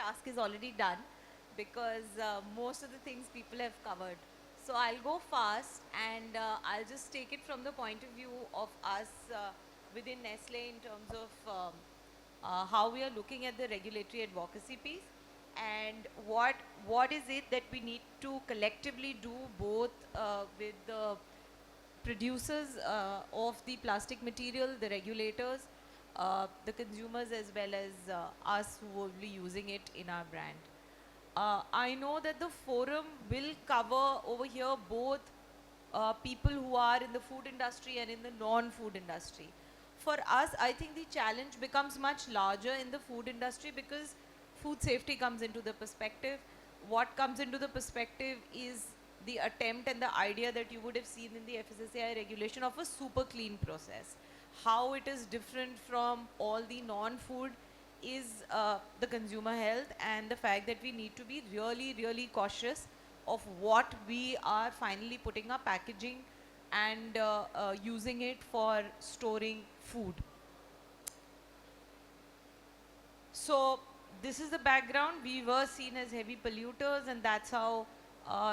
task is already done because most of the things people have covered. So I'll go fast and I'll just take it from the point of view of us within Nestle in terms of how we are looking at the regulatory advocacy piece and what is it that we need to collectively do both with the producers of the plastic material, the regulators, the consumers, as well as us who will be using it in our brand. I know that the forum will cover over here both people who are in the food industry and in the non-food industry. For us, I think the challenge becomes much larger in the food industry because food safety comes into the perspective. What comes into the perspective is the attempt and the idea that you would have seen in the FSSAI regulation of a super clean process. How it is different from all the non-food is the consumer health and the fact that we need to be really, really cautious of what we are finally putting our packaging and using it for storing food. So this is the background. We were seen as heavy polluters, and that's how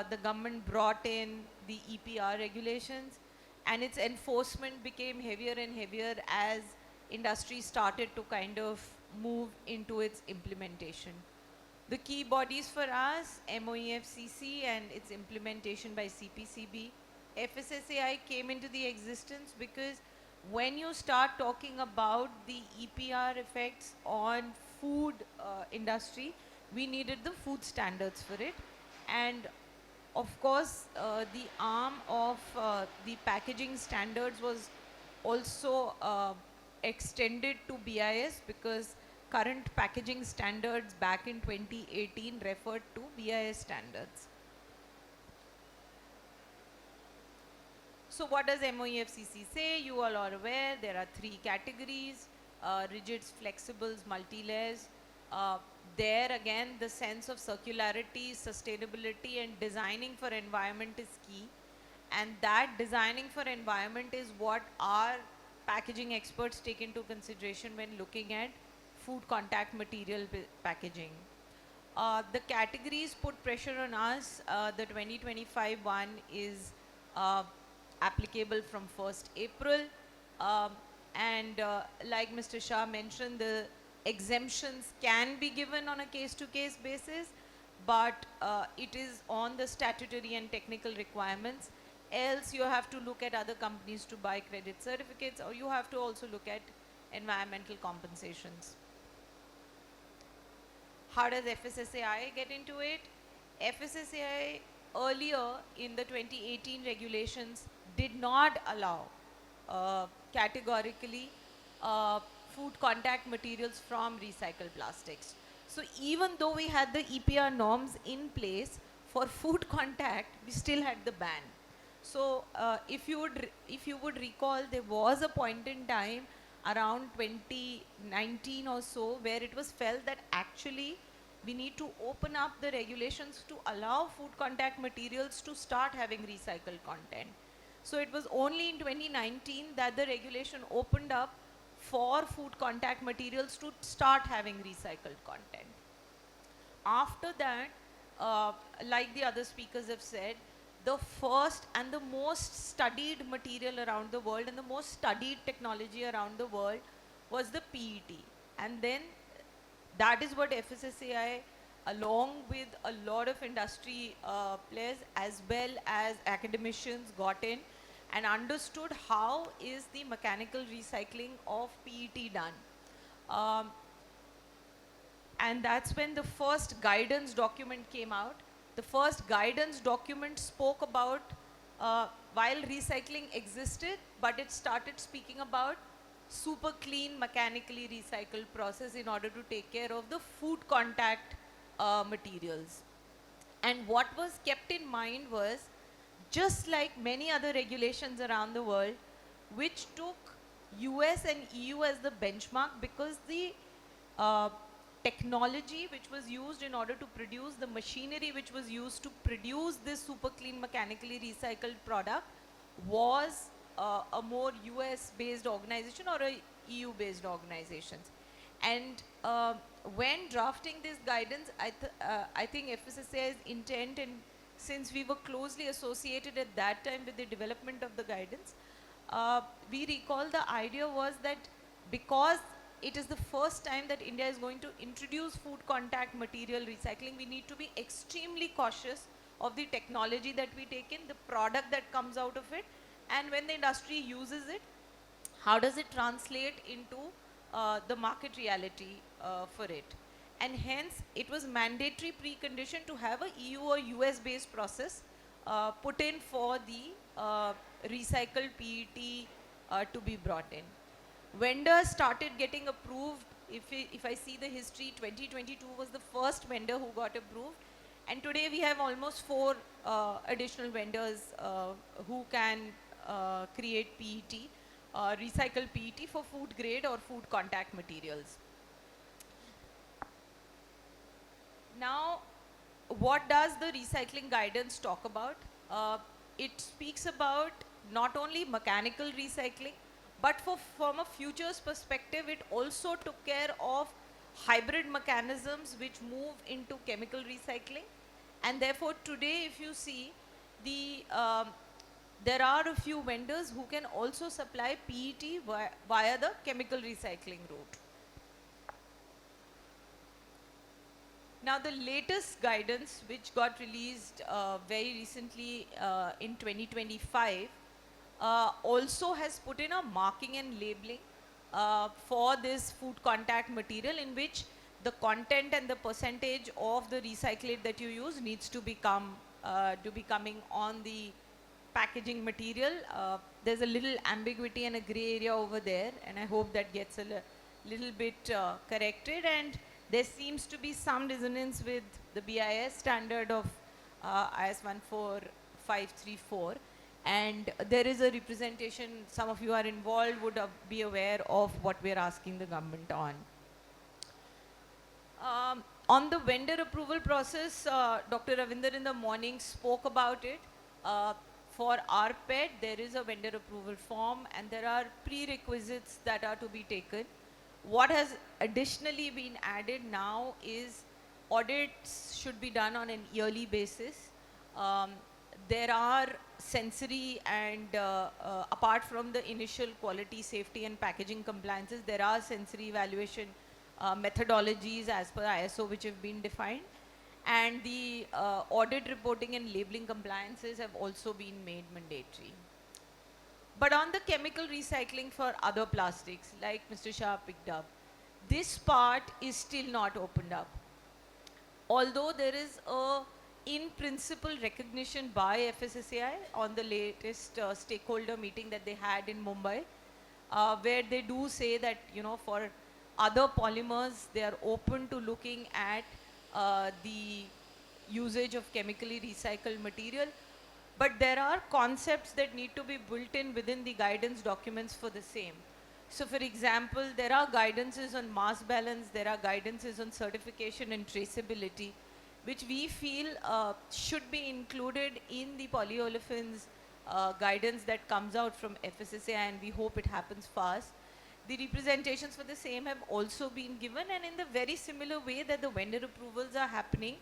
the government brought in the EPR regulations, and its enforcement became heavier and heavier as industry started to kind of move into its implementation. The key bodies for us, MOEFCC and its implementation by CPCB. FSSAI came into the existence because when you start talking about the EPR effects on food industry, we needed the food standards for it. And of course, the arm of the packaging standards was also extended to BIS because current packaging standards back in 2018 referred to BIS standards. So what does MOEFCC say? You all are aware there are three categories, rigids, flexibles, multi-layers. There again, the sense of circularity, sustainability and designing for environment is key. And that designing for environment is what our packaging experts take into consideration when looking at food contact material packaging. The categories put pressure on us. The 2025 one is applicable from 1st April. And like Mr. Shah mentioned, the exemptions can be given on a case-to-case basis, but it is on the statutory and technical requirements. Else you have to look at other companies to buy credit certificates, or you have to also look at environmental compensations. How does FSSAI get into it? FSSAI earlier in the 2018 regulations did not allow categorically food contact materials from recycled plastics. So even though we had the EPR norms in place for food contact, we still had the ban. So if you would recall, there was a point in time around 2019 or so where it was felt that actually we need to open up the regulations to allow food contact materials to start having recycled content. So it was only in 2019 that the regulation opened up for food contact materials to start having recycled content. After that, like the other speakers have said, the first and the most studied material around the world and the most studied technology around the world was the PET. And then that is what FSSAI, along with a lot of industry players as well as academicians, got in and understood how is the mechanical recycling of PET done. And that's when the first guidance document came out. The first guidance document spoke about while recycling existed, but it started speaking about super clean mechanically recycled process in order to take care of the food contact materials. And what was kept in mind was, just like many other regulations around the world, which took US and EU as the benchmark because the technology which was used in order to produce, the machinery which was used to produce this super clean mechanically recycled product was a more US based organization or a EU based organization. And when drafting this guidance, I think FSSAI's intent, and since we were closely associated at that time with the development of the guidance, we recall the idea was that because it is the first time that India is going to introduce food contact material recycling, we need to be extremely cautious of the technology that we take in, the product that comes out of it, and when the industry uses it, how does it translate into the market reality for it. And hence, it was mandatory precondition to have a EU or US based process put in for the recycled PET to be brought in. Vendors started getting approved. If I see the history, 2022 was the first vendor who got approved. And today we have almost 4 additional vendors who can create PET, recycled PET for food grade or food contact materials. Now, what does the recycling guidance talk about? It speaks about not only mechanical recycling, but from a futures perspective, it also took care of hybrid mechanisms which move into chemical recycling. And therefore, today, if you see, there are a few vendors who can also supply PET via the chemical recycling route. Now, the latest guidance, which got released very recently in 2025, also has put in a marking and labeling for this food contact material, in which the content and the percentage of the recyclate that you use needs to be coming on the packaging material. There's a little ambiguity and a gray area over there, and I hope that gets a little bit corrected. And there seems to be some dissonance with the BIS standard of IS 14534. And there is a representation, some of you are involved, would be aware of what we're asking the government on. On the vendor approval process, Dr. Ravinder in the morning spoke about it. For rPET, there is a vendor approval form and there are prerequisites that are to be taken. What has additionally been added now is audits should be done on an yearly basis. There are sensory and apart from the initial quality, safety and packaging compliances, there are sensory evaluation methodologies as per ISO which have been defined. And the audit reporting and labeling compliances have also been made mandatory. But on the chemical recycling for other plastics, like Mr. Shah picked up, this part is still not opened up. Although there is a in principle recognition by FSSAI on the latest stakeholder meeting that they had in Mumbai, where they do say that, for other polymers, they are open to looking at the usage of chemically recycled material. But there are concepts that need to be built in within the guidance documents for the same. So for example, there are guidances on mass balance, there are guidances on certification and traceability, which we feel should be included in the polyolefins guidance that comes out from FSSAI, and we hope it happens fast. The representations for the same have also been given, and in the very similar way that the vendor approvals are happening,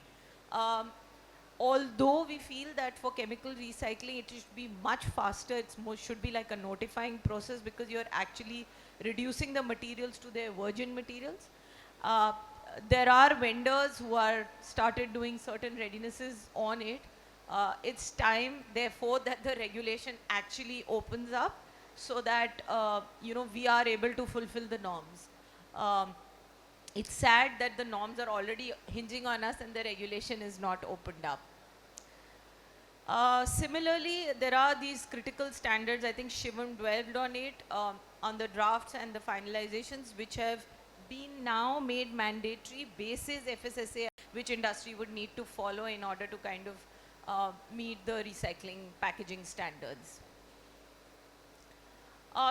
although we feel that for chemical recycling it should be much faster, it should be like a notifying process because you're actually reducing the materials to their virgin materials. There are vendors who are started doing certain readinesses on it. It's time, therefore, that the regulation actually opens up so that we are able to fulfill the norms. It's sad that the norms are already hinging on us and the regulation is not opened up. Similarly, there are these critical standards. I think Shivam dwelled on it, on the drafts and the finalizations, which have been now made mandatory basis FSSAI, which industry would need to follow in order to kind of meet the recycling packaging standards.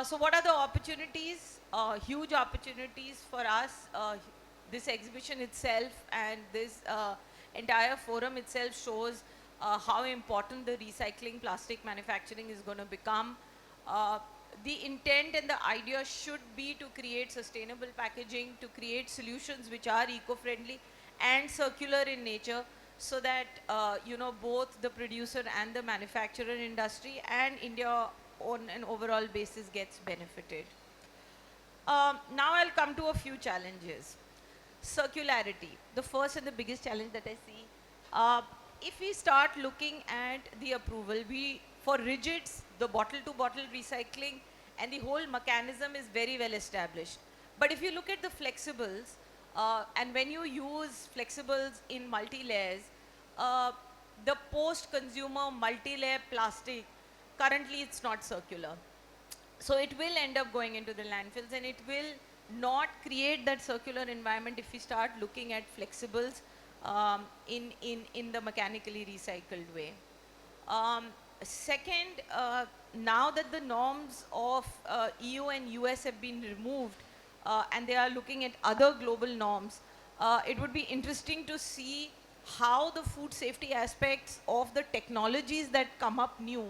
So what are the opportunities? Huge opportunities for us. This exhibition itself and this entire forum itself shows how important the recycling plastic manufacturing is going to become. the intent and the idea should be to create sustainable packaging, to create solutions which are eco-friendly and circular in nature, so that both the producer and the manufacturer industry and India on an overall basis gets benefited. Now I'll come to a few challenges. Circularity, the first and the biggest challenge that I see. Uh, if we start looking at the approval, for rigids, the bottle-to-bottle recycling and the whole mechanism is very well established. But if you look at the flexibles, and when you use flexibles in multi-layers, uh, the post-consumer multi-layer plastic, currently it's not circular. So it will end up going into the landfills, and it will not create that circular environment if we start looking at flexibles in the mechanically recycled way. Um, Second, now that the norms of EU and US have been removed, and they are looking at other global norms, it would be interesting to see how the food safety aspects of the technologies that come up new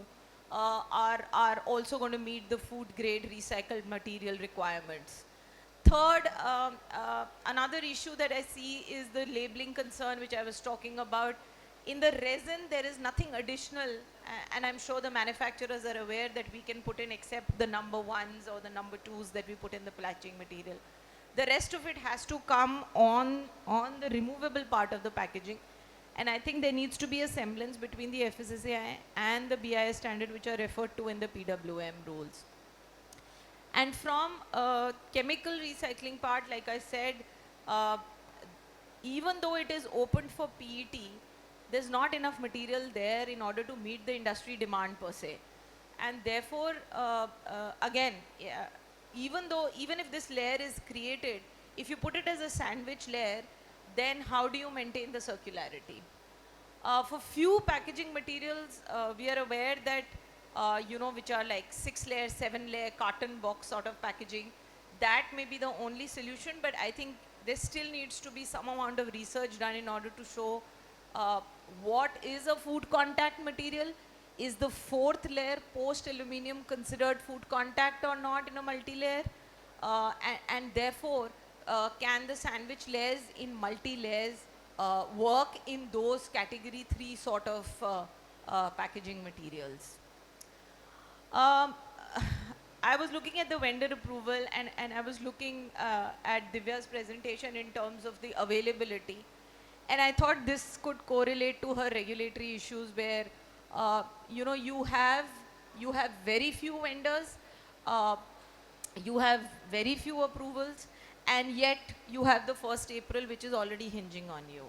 are also going to meet the food grade recycled material requirements. Third, another issue that I see is the labeling concern, which I was talking about. In the resin, there is nothing additional, and I'm sure the manufacturers are aware that we can put in except the number ones or the number twos that we put in the packaging material. The rest of it has to come on the removable part of the packaging. And I think there needs to be a semblance between the FSSAI and the BIS standard, which are referred to in the PWM rules. And from chemical recycling part, like I said, uh, even though it is open for PET, there's not enough material there in order to meet the industry demand per se. And therefore, again, yeah, even if this layer is created, if you put it as a sandwich layer, then how do you maintain the circularity? For few packaging materials, we are aware that, which are like 6-layer, 7-layer carton box sort of packaging, that may be the only solution, but I think there still needs to be some amount of research done in order to show uh, what is a food contact material. Is the 4th layer post aluminum considered food contact or not in a multi-layer? And therefore, can the sandwich layers in multi-layers work in those category 3 sort of packaging materials? Um, I was looking at the vendor approval, and I was looking at Divya's presentation in terms of the availability. And I thought this could correlate to her regulatory issues where, you have very few vendors, uh, you have very few approvals, and yet you have the 1st April, which is already hinging on you.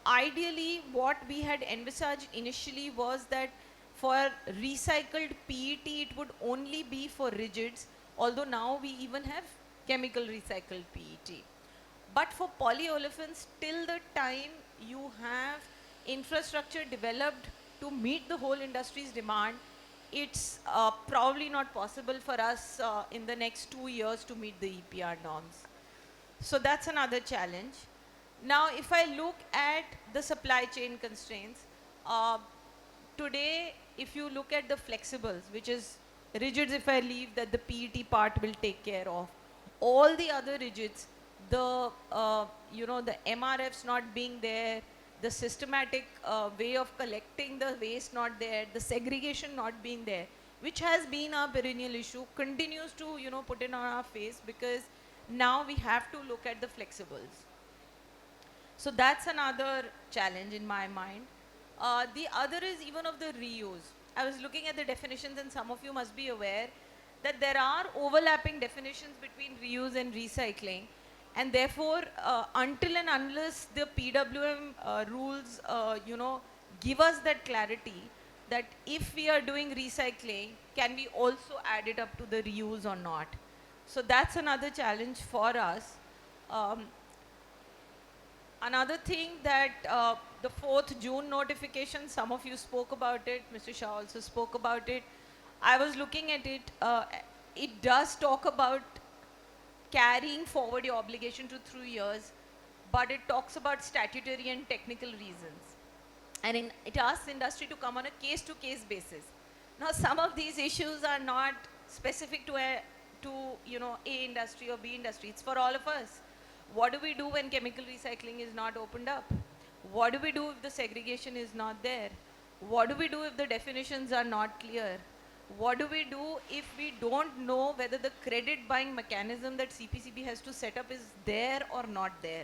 Ideally, what we had envisaged initially was that for recycled PET, it would only be for rigids, although now we even have chemical recycled PET. But for polyolefins, till the time you have infrastructure developed to meet the whole industry's demand, it's probably not possible for us in the next 2 years to meet the EPR norms. So that's another challenge. Now, if I look at the supply chain constraints, uh, today, if you look at the flexibles, which is rigids, if I leave that the PET part will take care of, all the other rigids, the MRFs not being there, the systematic way of collecting the waste not there, the segregation not being there, which has been a perennial issue, continues to put it on our face, because now we have to look at the flexibles. So that's another challenge in my mind. The other is even of the reuse. I was looking at the definitions, and some of you must be aware that there are overlapping definitions between reuse and recycling. And therefore, until and unless the PWM rules, give us that clarity that if we are doing recycling, can we also add it up to the reuse or not? So that's another challenge for us. Um, Another thing that the 4th June notification, some of you spoke about it, Mr. Shah also spoke about it. I was looking at it. It does talk about carrying forward your obligation to 3 years, but it talks about statutory and technical reasons. And it asks industry to come on a case-to-case basis. Now, some of these issues are not specific to A industry or B industry. It's for all of us. What do we do when chemical recycling is not opened up? What do we do if the segregation is not there? What do we do if the definitions are not clear? What do we do if we don't know whether the credit buying mechanism that CPCB has to set up is there or not there?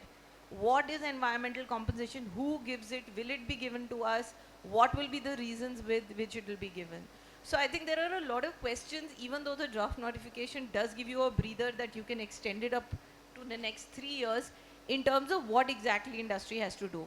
What is environmental compensation? Who gives it? Will it be given to us? What will be the reasons with which it will be given? So I think there are a lot of questions, even though the draft notification does give you a breather that you can extend it up to the next 3 years in terms of what exactly industry has to do.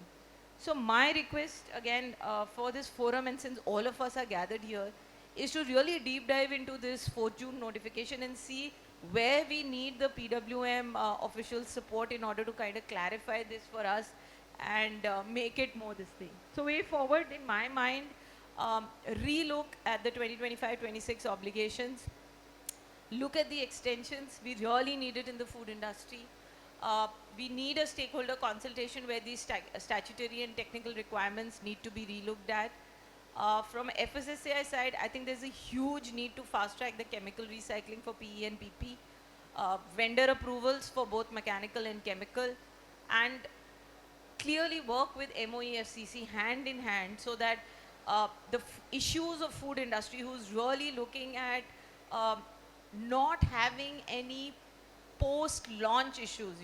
So my request again for this forum, and since all of us are gathered here, is to really deep dive into this 4th June notification and see where we need the PWM official support in order to kind of clarify this for us and make it more this thing. So way forward, in my mind, relook at the 2025-26 obligations, look at the extensions. We really need it in the food industry. We need a stakeholder consultation where these statutory and technical requirements need to be relooked at. From FSSAI side, I think there's a huge need to fast track the chemical recycling for PE and PP, vendor approvals for both mechanical and chemical, and clearly work with MOE FCC hand in hand so that the issues of food industry, who's really looking at not having any post-launch issues,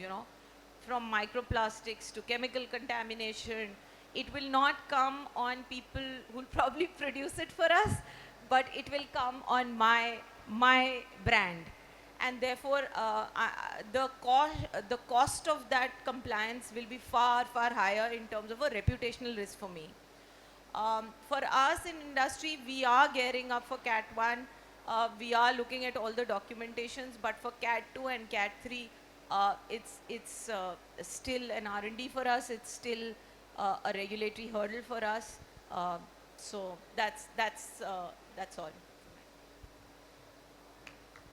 from microplastics to chemical contamination. It will not come on people who will probably produce it for us, but it will come on my brand. And therefore, the cost of that compliance will be far, far higher in terms of a reputational risk for me. For us in industry, we are gearing up for CAT 1. We are looking at all the documentations, but for CAT 2 and CAT 3, it's still an R&D for us. It's still a regulatory hurdle for us. So that's all.